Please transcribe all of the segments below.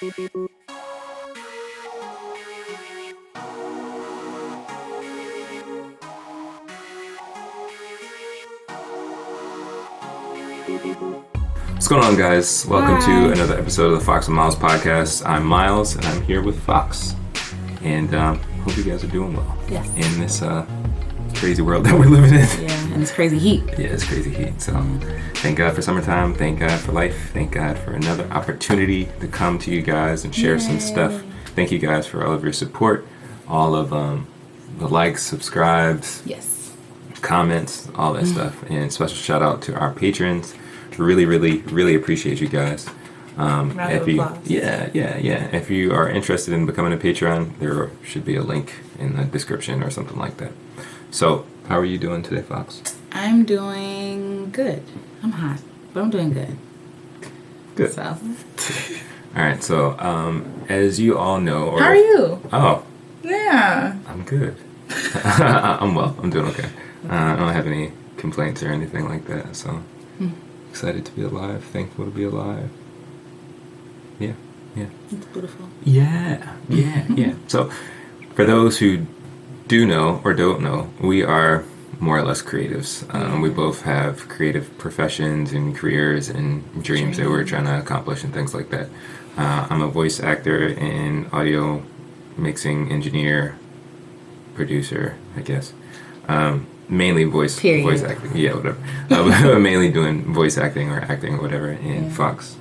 What's going on, guys? Welcome to another episode of the Fox and Miles podcast. I'm Miles, and I'm here with Fox. And hope you guys are doing well. Yes. In this crazy world that we're living in. Yeah, and it's crazy heat. Yeah, it's crazy heat. So thank God for summertime. Thank God for life. Thank God for another opportunity to come to you guys and share some stuff. Thank you guys for all of your support, all of the likes, subscribes, Yes, comments, all that stuff. And special shout out to our patrons. Really appreciate you guys. If you, yeah. If you are interested in becoming a Patreon, there should be a link in the description or something like that. So, how are you doing today, Fox? I'm doing good. I'm hot, but I'm doing good. Good. So. All right. So, as you all know, How are you? Oh, Yeah. I'm good. I'm well. I'm doing okay. I don't have any complaints or anything like that. So, excited to be alive. Thankful to be alive. Yeah. It's beautiful. Yeah. So, for those who do know or don't know, we are more or less creatives. We both have creative professions and careers and dreams that we're trying to accomplish and things like that. I'm a voice actor and audio mixing engineer, producer, I guess. Mainly voice acting. Yeah, whatever. Mainly doing voice acting or acting or whatever in Fox.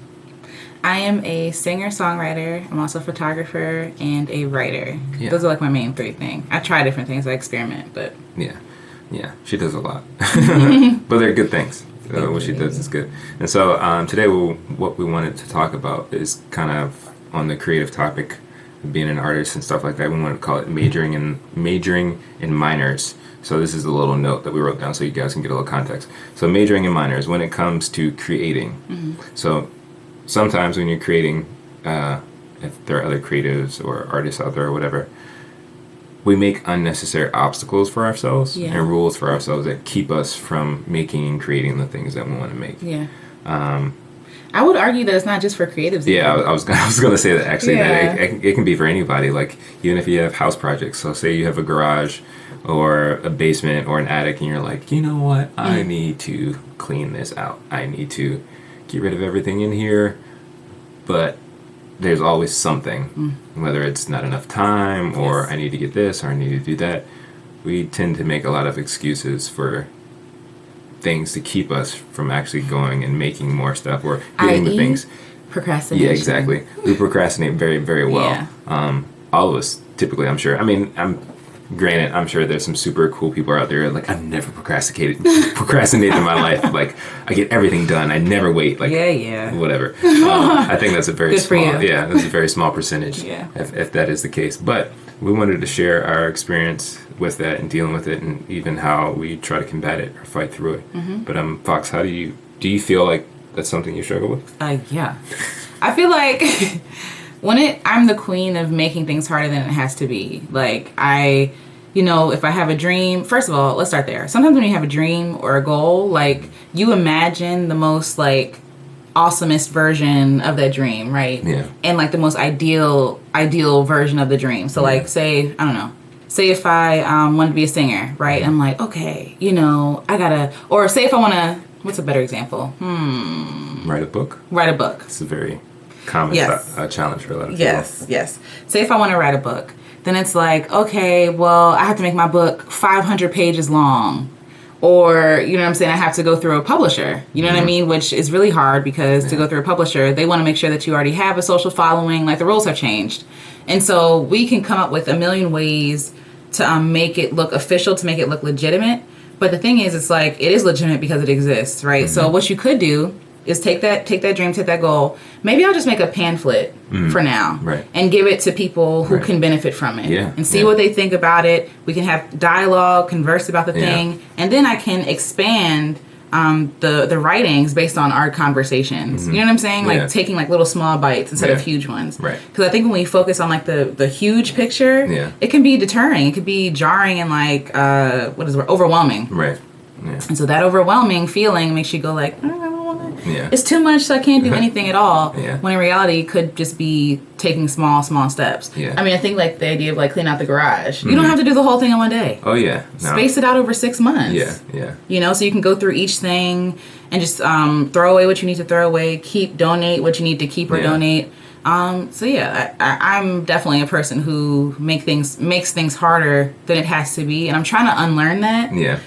I am a singer-songwriter. I'm also a photographer and a writer. Yeah. Those are like my main three things. I try different things. I experiment, but... Yeah, she does a lot. But they're good things. What she does is good. And so today what we wanted to talk about is kind of on the creative topic of being an artist and stuff like that. We want to call it majoring in minors. So this is a little note that we wrote down so you guys can get a little context. So majoring in minors when it comes to creating. So sometimes when you're creating, if there are other creatives or artists out there or whatever, we make unnecessary obstacles for ourselves and rules for ourselves that keep us from making and creating the things that we want to make. Yeah. I would argue that it's not just for creatives. Yeah, I was going to say that actually. That it can be for anybody. Like even if you have house projects. So say you have a garage or a basement or an attic, and you're like, you know what? I need to clean this out. I need to get rid of everything in here, but there's always something, whether it's not enough time or I need to get this or I need to do that. We tend to make a lot of excuses for things to keep us from actually going and making more stuff or getting the things. Procrastination. Yeah, exactly. We procrastinate very, very well. Yeah. All of us, typically, I'm sure. I mean, I'm sure there's some super cool people out there like, I've never procrastinated in my life. Like, I get everything done. I never wait. Like, whatever. I think that's a very that's a very small percentage. If that is the case. But we wanted to share our experience with that and dealing with it, and even how we try to combat it or fight through it. But Fox, how do you feel like that's something you struggle with? Yeah, I feel like. I'm the queen of making things harder than it has to be. Like, if I have a dream, first of all, let's start there. Sometimes when you have a dream or a goal, like, you imagine the most, like, awesomest version of that dream, right? Yeah. And, like, the most ideal version of the dream. So, like, say if I want to be a singer, right? I'm like, okay, or say if I want to, what's a better example? Write a book. It's a very common challenge for a lot of people. Yes. Say if I want to write a book, then it's like, okay, well, I have to make my book 500 pages long. Or, you know what I'm saying, I have to go through a publisher. You know what I mean? Which is really hard because to go through a publisher, they want to make sure that you already have a social following. Like, the rules have changed. And so we can come up with a million ways to make it look official, to make it look legitimate. But the thing is, it's like, it is legitimate because it exists, right? So what you could do is take that dream, take that goal. Maybe I'll just make a pamphlet for now, right, and give it to people who can benefit from it, and see what they think about it. We can have dialogue, converse about the thing, and then I can expand the writings based on our conversations. You know what I'm saying? Like taking like little small bites instead of huge ones. Right. Because I think when we focus on like the huge picture, it can be deterring. It could be jarring and like overwhelming. Right. Yeah. And so that overwhelming feeling makes you go like, I don't want to. it's too much, so I can't do anything at all. Yeah. When in reality, it could just be taking small steps. Yeah. I mean, I think like the idea of like cleaning out the garage. You don't have to do the whole thing in one day. Oh yeah. No. Space it out over 6 months. Yeah. You know, so you can go through each thing and just throw away what you need to throw away, donate what you need to keep or donate. So yeah, I'm definitely a person who makes things harder than it has to be, and I'm trying to unlearn that. Yeah.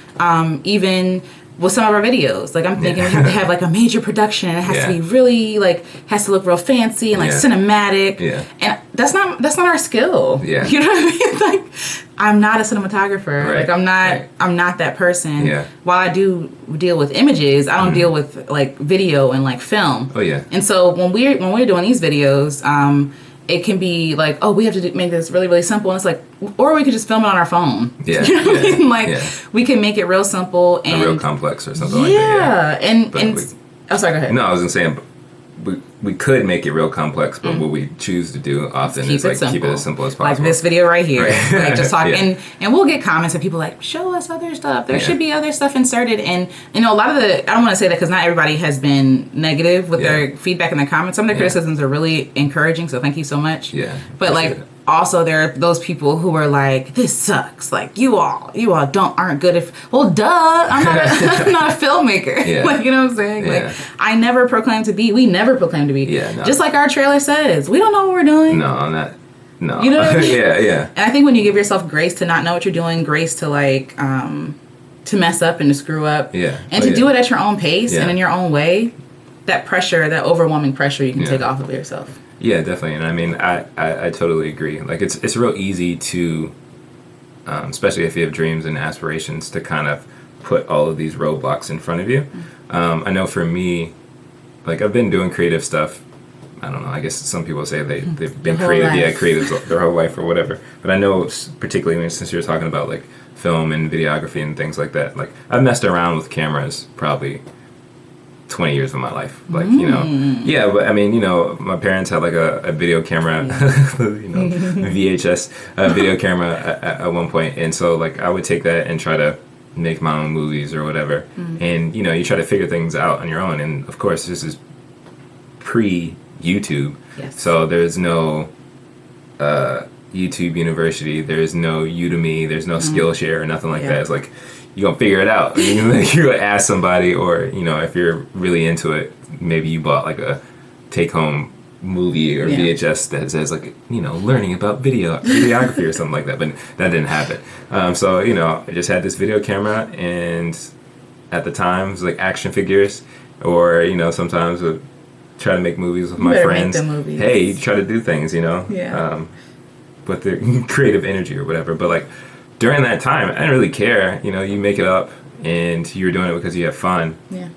Even with some of our videos, like I'm thinking we have to have like a major production, and it has to be really like has to look real fancy and like cinematic. Yeah. And that's not our skill. Yeah. You know what I mean? Like I'm not a cinematographer. Right. Like I'm not that person. Yeah. While I do deal with images, I don't deal with like video and like film. Oh yeah. And so when we're doing these videos, it can be like, oh, we have to make this really, really simple. And it's like, or we could just film it on our phone. Yeah. You know what I mean? Like, we can make it real simple and real complex or something like that. Oh, sorry, go ahead. No, I was gonna say we could make it real complex, but what we choose to do often is like keep it as simple as possible. Like this video right here. Right. Like just talk and we'll get comments and people like, show us other stuff. There should be other stuff inserted. And you know, a lot of I don't want to say that because not everybody has been negative with their feedback and their comments. Some of the criticisms are really encouraging, so thank you so much. Yeah. But like also there are those people who are like, this sucks. Like you all aren't good if well duh, I'm not a filmmaker. Yeah. Like you know what I'm saying? Yeah. Like we never proclaim to be. Yeah, no. Just like our trailer says, we don't know what we're doing. No, I'm not. No. You know what I mean? Yeah. And I think when you give yourself grace to not know what you're doing, grace to like to mess up and to screw up, and to do it at your own pace and in your own way, that pressure, that overwhelming pressure, you can take off of yourself. Yeah, definitely. And I mean, I totally agree. Like it's real easy to, especially if you have dreams and aspirations, to kind of put all of these roadblocks in front of you. I know for me, like I've been doing creative stuff. I don't know. I guess some people say they've been creative their whole life or whatever. But I know particularly since you're talking about like film and videography and things like that, like I've messed around with cameras probably 20 years of my life. Like, you know, but I mean, you know, my parents had like a video camera, you know, VHS video camera at one point. And so like I would take that and try to make my own movies or whatever. And, you know, you try to figure things out on your own. And of course, this is pre-YouTube. Yes. So there's no YouTube University. There's no Udemy. There's no Skillshare or nothing like that. It's like, you're going to figure it out. You're going to ask somebody, or, you know, if you're really into it, maybe you bought like a take-home movie or VHS that says like, you know, learning about videography or something like that. But that didn't happen. So, you know, I just had this video camera, and at the time it was like action figures, or, you know, sometimes would try to make movies with my friends. Hey, you try to do things, you know, with the creative energy or whatever. But like, during that time, I didn't really care. You know, you make it up, and you're doing it because you have fun. Yeah.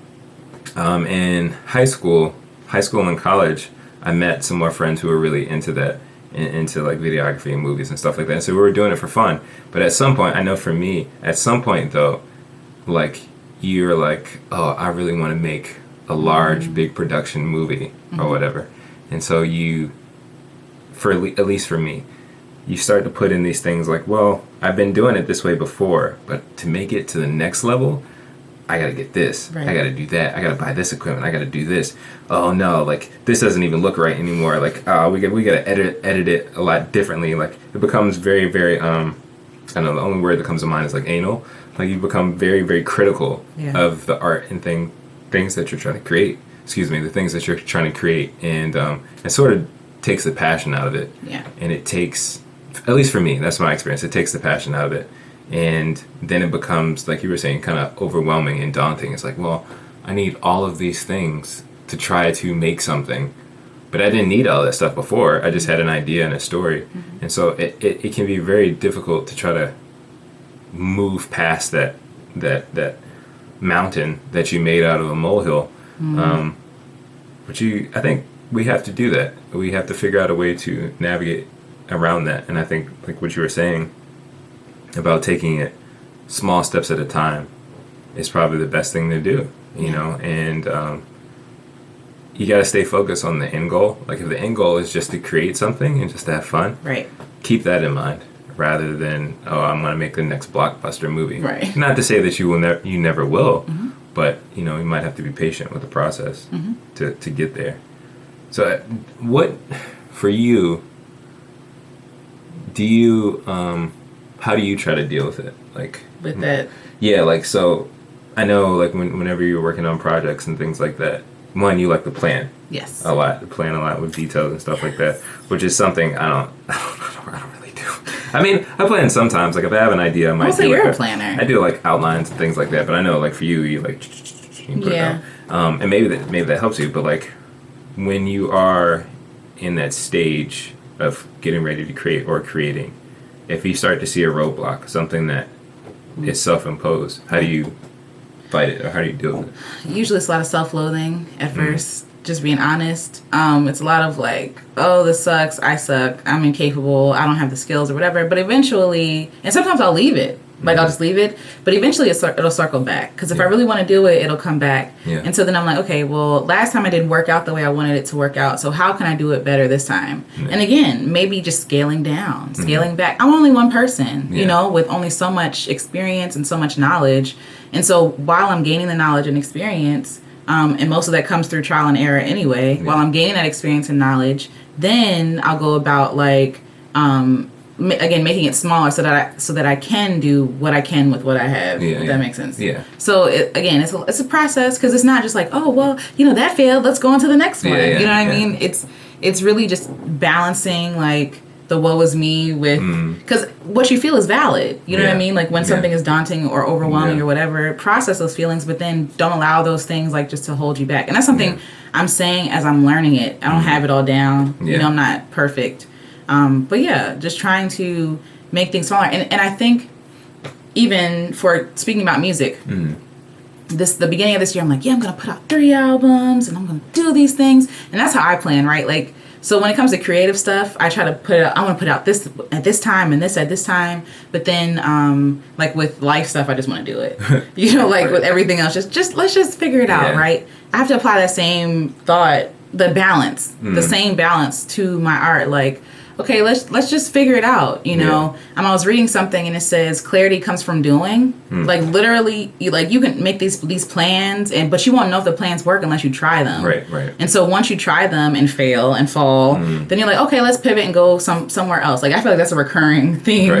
In high school and college, I met some more friends who were really into that, into like videography and movies and stuff like that. And so we were doing it for fun. But at some point, I know for me, at some point though, like you're like, oh, I really want to make a large, big production movie or whatever. And so you, at least for me, you start to put in these things like, well, I've been doing it this way before, but to make it to the next level, I gotta get this. I gotta do that. I gotta buy this equipment. I gotta do this. Oh no, like this doesn't even look right anymore. Like, we gotta edit it a lot differently. Like it becomes very, very I don't know, the only word that comes to mind is like anal. Like you become very, very critical of the art and things that you're trying to create. The things that you're trying to create, and it sort of takes the passion out of it. Yeah. And it takes, at least for me, that's my experience. It takes the passion out of it. And then it becomes, like you were saying, kind of overwhelming and daunting. It's like, well, I need all of these things to try to make something. But I didn't need all that stuff before. I just had an idea and a story. And so it can be very difficult to try to move past that mountain that you made out of a molehill. But I think we have to do that. We have to figure out a way to navigate around that. And I think, like what you were saying about taking it small steps at a time is probably the best thing to do, you know. And you got to stay focused on the end goal. Like if the end goal is just to create something and just to have fun, right? Keep that in mind rather than, oh, I'm going to make the next blockbuster movie. Right. Not to say that you never will, but you know, you might have to be patient with the process to get there. So, what for you? Do you how do you try to deal with it? Like with that. Yeah, like so. I know, like whenever you're working on projects and things like that, one, you like to plan. Yes. A lot, plan a lot with details and stuff like that, which is something I don't really do. I mean, I plan sometimes. Like if I have an idea, I might. Also, you're a planner. I do like outlines and things like that, but I know, like for you, you like you put it out. And maybe that helps you. But like when you are in that stage of getting ready to create or creating, if you start to see a roadblock, something that is self-imposed, how do you fight it, or how do you deal with it? Usually it's a lot of self-loathing at first, just being honest. It's a lot of like, oh, this sucks, I suck, I'm incapable, I don't have the skills or whatever. But eventually, and sometimes I'll leave it. Like, I'll just leave it. But eventually it'll circle back. Because if I really want to do it, it'll come back. Yeah. And so then I'm like, okay, well, last time I didn't work out the way I wanted it to work out. So how can I do it better this time? Yeah. And again, maybe just scaling down, scaling back. I'm only one person, you know, with only so much experience and so much knowledge. And so while I'm gaining the knowledge and experience, and most of that comes through trial and error anyway, while I'm gaining that experience and knowledge, then I'll go about like, again, making it smaller so that I can do what I can with what I have. If that makes sense. Yeah. So again, it's a process, because it's not just like, oh well, you know, that failed, let's go on to the next one. You know what I mean? It's really just balancing like the woe is me with, because what you feel is valid. You know what I mean? Like when something is daunting or overwhelming or whatever, process those feelings, but then don't allow those things like just to hold you back. And that's something I'm saying as I'm learning it. I don't have it all down. You know, I'm not perfect. But yeah, just trying to make things smaller. And I think even for speaking about music, the beginning of this year, I'm like, I'm going to put out 3 albums and I'm going to do these things. And that's how I plan, right? Like, so when it comes to creative stuff, I try to put it out, I want to put out this at this time and this at this time. But then, like with life stuff, I just want to do it. You know, like with everything else, just let's just figure it out, right? I have to apply that same thought, the balance, the same balance to my art. Like, okay, let's just figure it out, you know? I was reading something and it says clarity comes from doing. Like literally, you can make these plans, but you won't know if the plans work unless you try them. Right. And so once you try them and fail and fall, then you're like, okay, let's pivot and go somewhere else. Like I feel like that's a recurring theme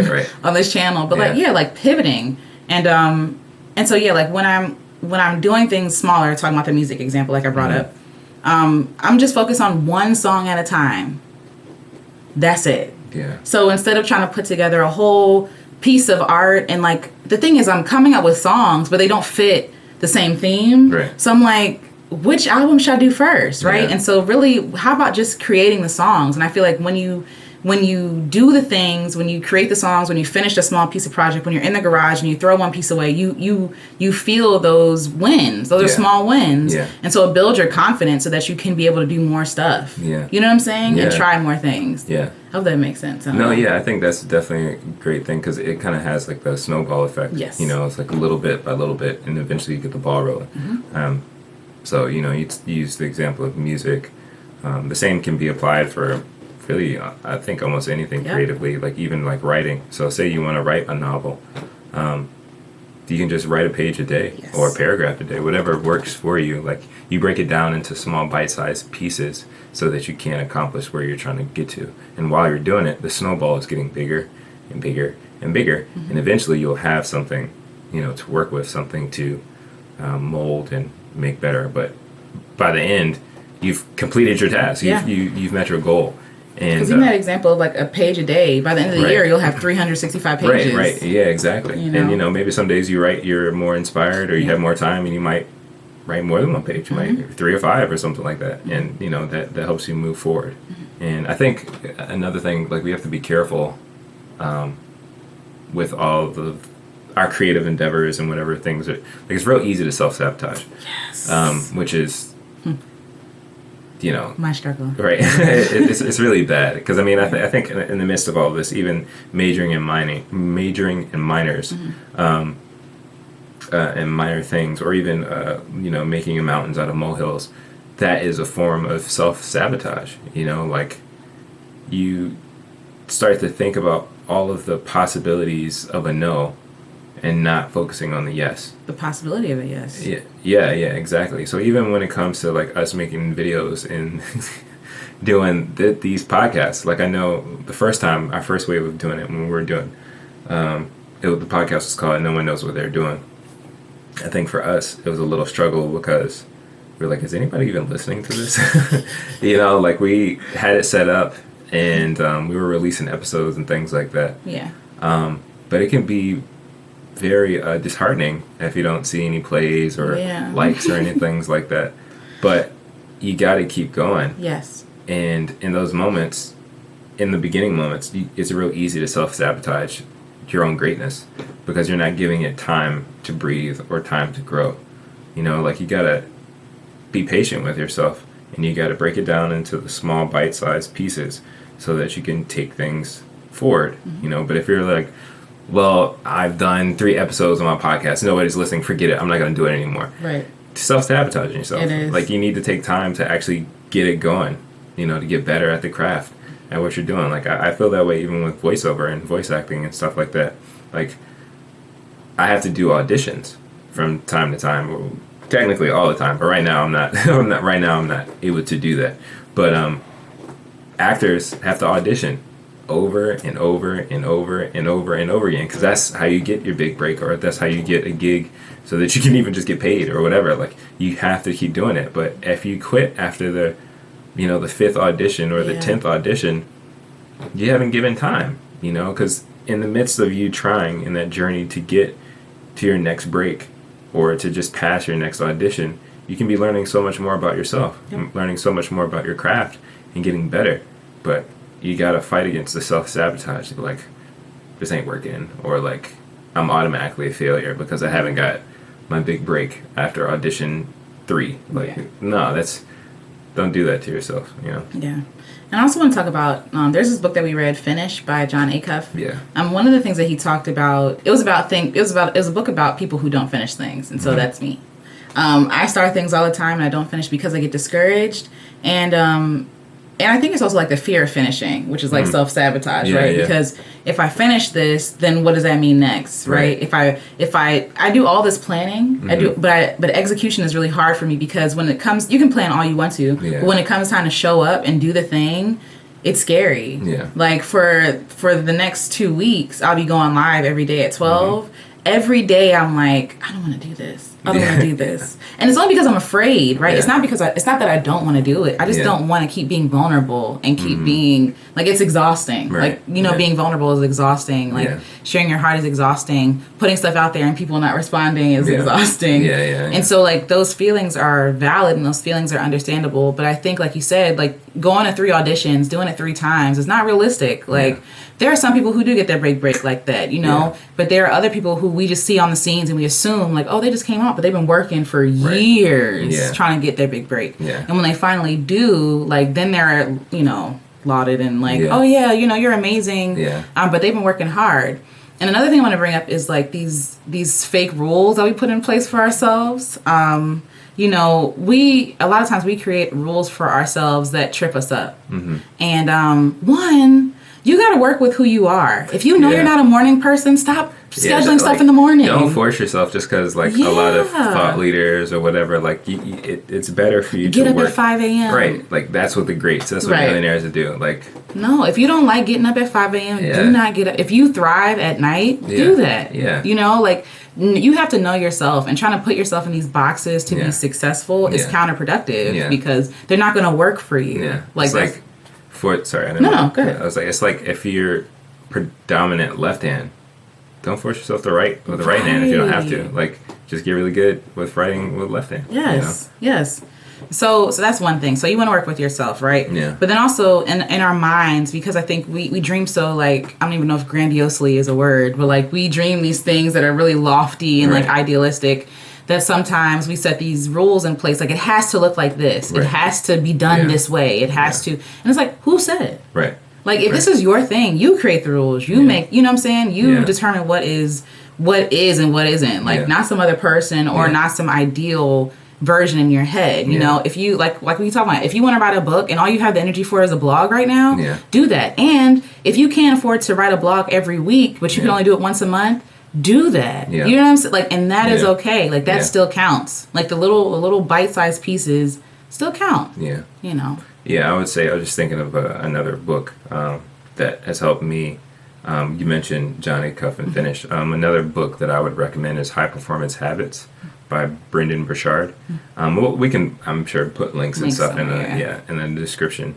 on this channel. But like pivoting. And so like when I'm doing things smaller, talking about the music example like I brought up, I'm just focused on one song at a time. That's it. Yeah. So instead of trying to put together a whole piece of art, and like the thing is I'm coming up with songs, but they don't fit the same theme. Right. So I'm like, which album should I do first? Right. Yeah. And so really, how about just creating the songs? And I feel like when you do the things, when you create the songs, when you finish a small piece of project, when you're in the garage and you throw one piece away, you feel those wins. Those are small wins. Yeah. And so it builds your confidence so that you can be able to do more stuff. Yeah. You know what I'm saying? And try more things. Yeah. I hope that makes sense. I think that's definitely a great thing, because it kind of has like the snowball effect. Yes. You know, it's like a little bit by little bit, and eventually you get the ball rolling. So, you know, you use the example of music. The same can be applied for really, I think almost anything creatively, like even like writing. So say you want to write a novel, you can just write a page a day or a paragraph a day, whatever works for you. Like you break it down into small bite-sized pieces so that you can accomplish where you're trying to get to. And while you're doing it, the snowball is getting bigger and bigger and bigger. And eventually you'll have something, you know, to work with, something to mold and make better. But by the end, you've completed your task. You've met your goal. Because even that example of like a page a day, by the end of the year, you'll have 365 pages. Right. Yeah, exactly. You know? And, you know, maybe some days you're more inspired, or you have more time and you might write more than one page. You might 3 or 5 or something like that. And, you know, that helps you move forward. And I think another thing, like we have to be careful with all of our creative endeavors and whatever things are. Like it's real easy to self-sabotage. Yes. Which is... you know, my struggle, right? it's really bad, because I mean, I think in the midst of all of this, even majoring and minors, and minor things, or even you know, making mountains out of molehills, that is a form of self-sabotage. You know, like you start to think about all of the possibilities of a no, and not focusing on the yes. The possibility of it, yes. Yeah, exactly. So even when it comes to like us making videos and doing these podcasts, like I know the first time, our first wave of doing it when we were doing the podcast was called No One Knows What They're Doing. I think for us, it was a little struggle because we were like, is anybody even listening to this? Like we had it set up and we were releasing episodes and things like that. Yeah. But it can be very disheartening if you don't see any plays or likes or anything like that. But you got to keep going. Yes. And in those moments, in the beginning moments, it's real easy to self-sabotage your own greatness because you're not giving it time to breathe or time to grow. Like you got to be patient with yourself and you got to break it down into the small bite-sized pieces so that you can take things forward, But if you're like, well, I've done 3 episodes on my podcast, nobody's listening, forget it, I'm not going to do it anymore. Right. Self-sabotaging yourself. It is. Like you need to take time to actually get it going, to get better at the craft and what you're doing. Like I feel that way even with voiceover and voice acting and stuff like that. Like I have to do auditions from time to time, or technically all the time, but right now I'm not I'm not able to do that. But actors have to audition over and over and over and over and over again because that's how you get your big break, or that's how you get a gig so that you can even just get paid or whatever. Like you have to keep doing it. But if you quit after the 5th audition or the 10th audition, you haven't given time, because in the midst of you trying in that journey to get to your next break or to just pass your next audition, you can be learning so much more about yourself, learning so much more about your craft and getting better. But you got to fight against the self-sabotage. Like, this ain't working, or like, I'm automatically a failure because I haven't got my big break after audition 3. Like, no, don't do that to yourself, Yeah. And I also want to talk about, there's this book that we read, Finish, by John Acuff. Yeah. One of the things that he talked about, it was a book about people who don't finish things. And so that's me. I start things all the time and I don't finish because I get discouraged. And I think it's also like the fear of finishing, which is like self-sabotage, right? Yeah. Because if I finish this, then what does that mean next, right? If I do all this planning, I do, but execution is really hard for me because when it comes, you can plan all you want to, but when it comes time to show up and do the thing, it's scary. Yeah. Like for the next 2 weeks, I'll be going live every day at 12. Every day I'm like, I don't want to do this. I don't want to do this. And it's only because I'm afraid, right? Yeah. It's not because it's not that I don't want to do it. I just don't want to keep being vulnerable and keep being, like, it's exhausting. Right. Like, being vulnerable is exhausting. Like, sharing your heart is exhausting. Putting stuff out there and people not responding is exhausting. And so, like, those feelings are valid and those feelings are understandable. But I think, like you said, like, going to 3 auditions, doing it 3 times is not realistic. Like, there are some people who do get their break like that, but there are other people who we just see on the scenes and we assume, like, oh, they just came out, but they've been working for years trying to get their big break. And when they finally do, like, then they're, lauded and like, oh, yeah, you're amazing. But they've been working hard. And another thing I want to bring up is, like, these fake rules that we put in place for ourselves. A lot of times we create rules for ourselves that trip us up. And one, you got to work with who you are. If you know you're not a morning person, stop scheduling stuff in the morning. Don't force yourself just because, like, a lot of thought leaders or whatever, like, it's better for you to get up work at 5 a.m. Right. Like, that's what the greats, that's what millionaires do. Like, no, if you don't like getting up at 5 a.m., do not get up. If you thrive at night, do that. Like, you have to know yourself, and trying to put yourself in these boxes to be successful is counterproductive because they're not going to work for you. Like, sorry, I didn't know. Go ahead. I was like, it's like if you're predominant left hand, don't force yourself to write with the right hand if you don't have to. Like, just get really good with writing with left hand. Yes. So that's one thing. So you want to work with yourself, right? Yeah. But then also in our minds, because I think we dream so, like, I don't even know if grandiosely is a word, but, like, we dream these things that are really lofty and like idealistic, that sometimes we set these rules in place. Like, it has to look like this. It has to be done this way. It has to. And it's like, who said it? Right. Like, if this is your thing, you create the rules. You make, you know what I'm saying? You determine what is and what isn't. Like, not some other person or not some ideal version in your head. You know, if you, like we talking about, if you want to write a book and all you have the energy for is a blog right now, do that. And if you can't afford to write a blog every week, but you can only do it once a month, do that. Yeah. You know what I'm saying? Like, and that is Yeah. okay. Like, that Yeah. still counts. Like, the little bite-sized pieces still count. Yeah. You know. Yeah, I would say I was just thinking of another book that has helped me. You mentioned Johnny Cuff and Finish. Another book that I would recommend is High Performance Habits by Brendan Burchard. We can, I'm sure, put links and stuff in the description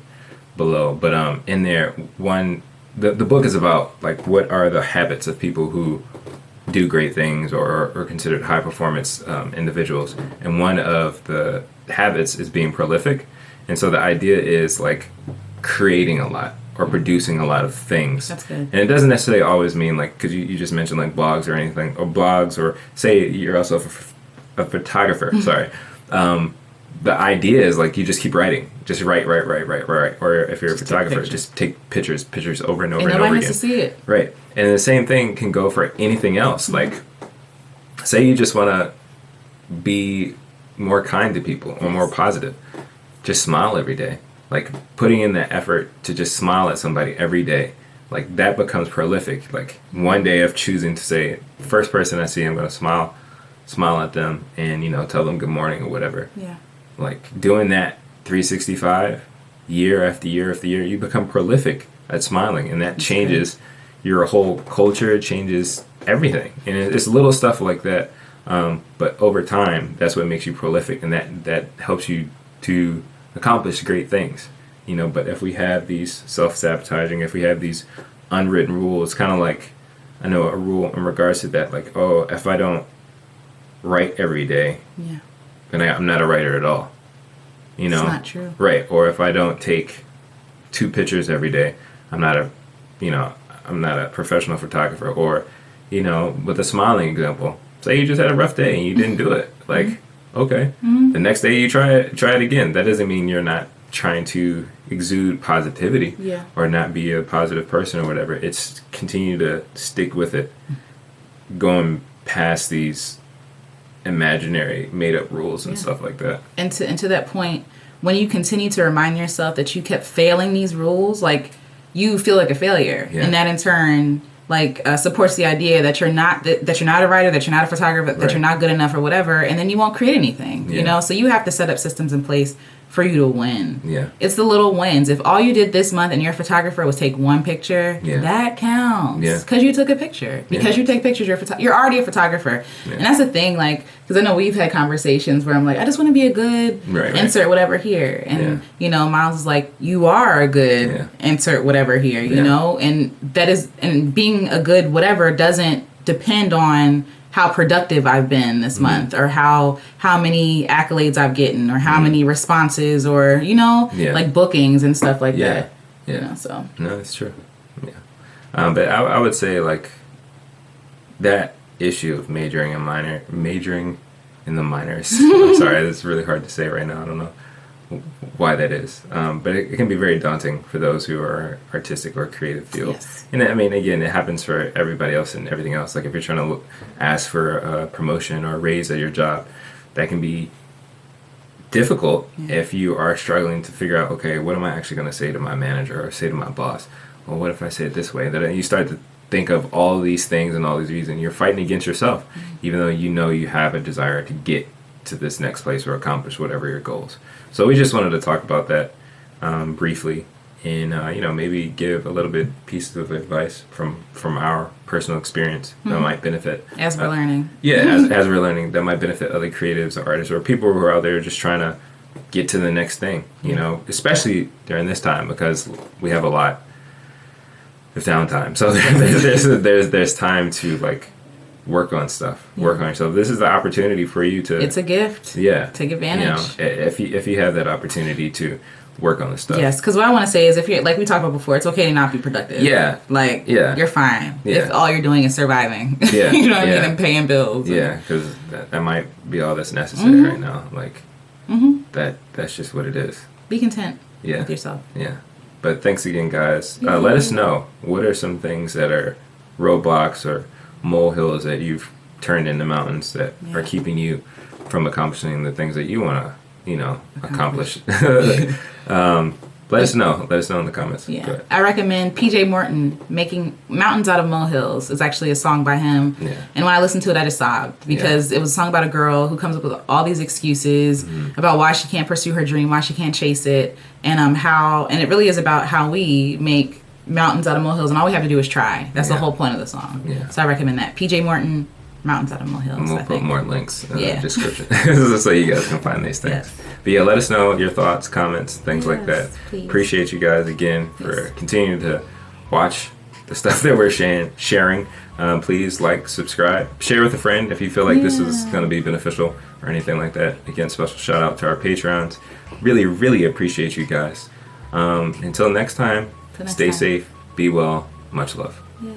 below. But in there, the book is about like what are the habits of people who do great things or are considered high performance individuals, and one of the habits is being prolific. And so the idea is like creating a lot or producing a lot of things. That's good. And it doesn't necessarily always mean like, because you just mentioned like blogs or anything, or blogs, or say you're also a photographer, sorry. The idea is like you just keep writing. Just write. Or if you're a photographer, just take pictures over and over and over again. Nobody has to see it. Right. And the same thing can go for anything else. Like, say you just want to be more kind to people or more positive. Just smile every day. Like, putting in the effort to just smile at somebody every day. Like, that becomes prolific. Like, one day of choosing to say, first person I see, I'm going to smile at them and, tell them good morning or whatever. Yeah. Like, doing that 365, year after year after year, you become prolific at smiling. And that changes your whole culture. It changes everything. And it's little stuff like that. But over time, that's what makes you prolific. And that helps you to accomplish great things. But if we have these self-sabotaging, if we have these unwritten rules, kind of like, I know a rule in regards to that, like, oh, if I don't write every day, then I'm not a writer at all. It's not true. Right. Or if I don't take 2 pictures every day, I'm not a professional photographer. Or, with a smiling example, say you just had a rough day and you didn't do it. Like, okay, the next day you try it again. That doesn't mean you're not trying to exude positivity or not be a positive person or whatever. It's continue to stick with it, going past these imaginary made up rules and stuff like that. And to that point, when you continue to remind yourself that you kept failing these rules, like, you feel like a failure, and that in turn supports the idea that you're not that you're not a writer, that you're not a photographer, that you're not good enough or whatever, and then you won't create anything. So you have to set up systems in place for you to win. It's the little wins. If all you did this month and your photographer was take 1 picture, that counts. Because you took a picture. Because you take pictures, you're already a photographer. And that's the thing, like, because I know we've had conversations where I'm like, I just want to be a good insert whatever here. And, Miles is like, you are a good insert whatever here, you know? And that is, and being a good whatever doesn't depend on how productive I've been this month, or how many accolades I've gotten, or how many responses, or like bookings and stuff like that. So no, it's true. But I would say like that issue of majoring in the minors. I'm sorry, it's really hard to say right now. I don't know why that is, but it can be very daunting for those who are artistic or creative field. And I mean, again, it happens for everybody else and everything else. Like, if you're trying to ask for a promotion or a raise at your job, that can be difficult if you are struggling to figure out, okay, what am I actually going to say to my manager or say to my boss? Well, what if I say it this way? Then you start to think of all these things and all these reasons. You're fighting against yourself, even though you have a desire to get to this next place or accomplish whatever your goals. So we just wanted to talk about that briefly, and maybe give a little bit pieces of advice from our personal experience that might benefit as we're learning. As we're learning, that might benefit other creatives or artists or people who are out there just trying to get to the next thing. Especially during this time, because we have a lot of downtime. So there's time to like work on stuff, work on yourself. This is the opportunity for you to. It's a gift. Take advantage. If you have that opportunity to work on this stuff. Yes, because what I want to say is, if you're, like we talked about before, it's okay to not be productive. You're fine if all you're doing is surviving. You know what I mean, and paying bills. Because that might be all that's necessary right now. Like that's just what it is. Be content with yourself. But thanks again, guys. Let us know, what are some things that are roadblocks or molehills that you've turned into mountains that are keeping you from accomplishing the things that you want to accomplish. Let us know. Let us know in the comments. Go Yeah. ahead. I recommend PJ Morton, Making Mountains Out of Molehills. Is actually a song by him. Yeah. And when I listened to it, I just sobbed because it was a song about a girl who comes up with all these excuses about why she can't pursue her dream, why she can't chase it, and and it really is about how we make mountains out of molehills, and all we have to do is try. That's the whole point of the song. Yeah. So I recommend that. PJ Morton, Mountains Out of Molehills. And we'll I put think. more links in the Yeah. description so you guys can find these things. Yes. But yeah, let us know your thoughts, comments, things like that. Yes, please. Appreciate you guys again for continuing to watch the stuff that we're sharing. Please like, subscribe, share with a friend if you feel like this is going to be beneficial or anything like that. Again, special shout out to our Patrons. Really, really appreciate you guys. Until next time, stay safe, be well, much love. Yay.